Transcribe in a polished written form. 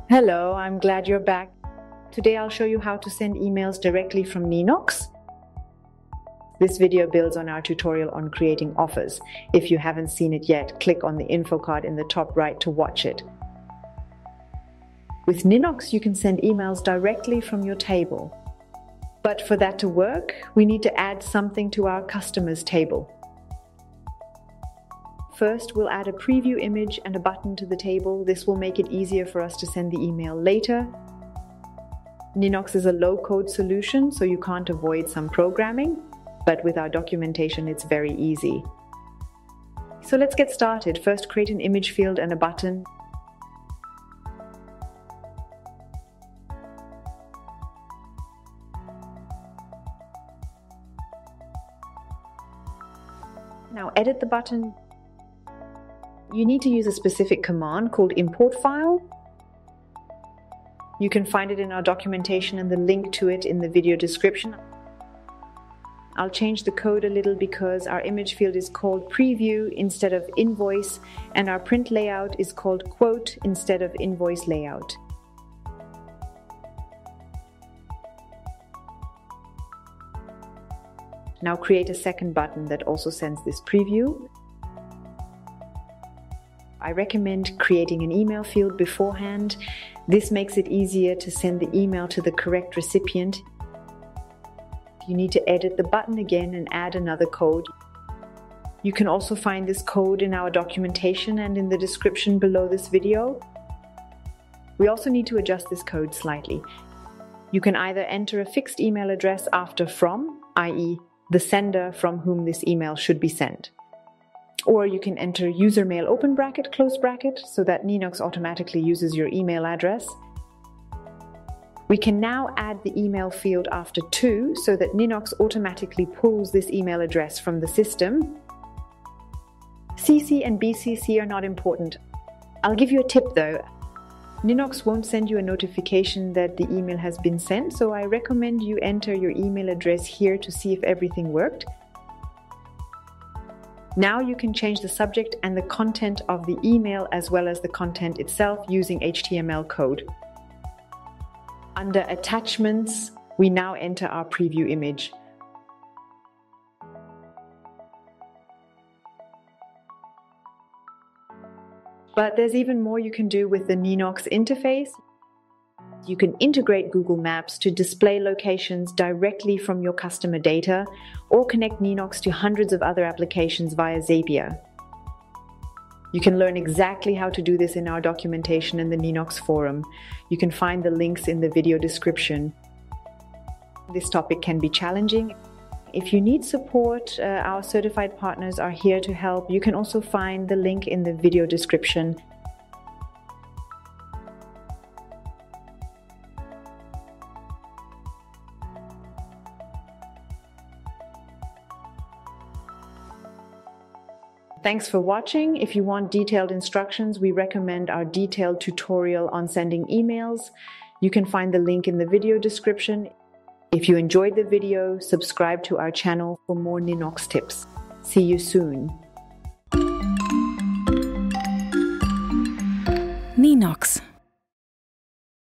Hello, I'm glad you're back. Today I'll show you how to send emails directly from Ninox. This video builds on our tutorial on creating offers. If you haven't seen it yet, click on the info card in the top right to watch it. With Ninox, you can send emails directly from your table. But for that to work, we need to add something to our customers table. First, we'll add a preview image and a button to the table. This will make it easier for us to send the email later. Ninox is a low-code solution, so you can't avoid some programming, but with our documentation, it's very easy. So let's get started. First, create an image field and a button. Now edit the button. You need to use a specific command called import file. You can find it in our documentation and the link to it in the video description. I'll change the code a little because our image field is called preview instead of invoice, and our print layout is called quote instead of invoice layout. Now create a second button that also sends this preview. I recommend creating an email field beforehand. This makes it easier to send the email to the correct recipient. You need to edit the button again and add another code. You can also find this code in our documentation and in the description below this video. We also need to adjust this code slightly. You can either enter a fixed email address after from, i.e. the sender from whom this email should be sent. Or you can enter user mail open bracket, close bracket, so that Ninox automatically uses your email address. We can now add the email field after to, so that Ninox automatically pulls this email address from the system. CC and BCC are not important. I'll give you a tip though. Ninox won't send you a notification that the email has been sent, so I recommend you enter your email address here to see if everything worked. Now you can change the subject and the content of the email as well as the content itself using HTML code. Under attachments, we now enter our preview image. But there's even more you can do with the Ninox interface. You can integrate Google Maps to display locations directly from your customer data, or connect Ninox to hundreds of other applications via Zapier. You can learn exactly how to do this in our documentation in the Ninox forum. You can find the links in the video description. This topic can be challenging. If you need support, our certified partners are here to help. You can also find the link in the video description. Thanks for watching. If you want detailed instructions, we recommend our detailed tutorial on sending emails. You can find the link in the video description. If you enjoyed the video, subscribe to our channel for more Ninox tips. See you soon. Ninox.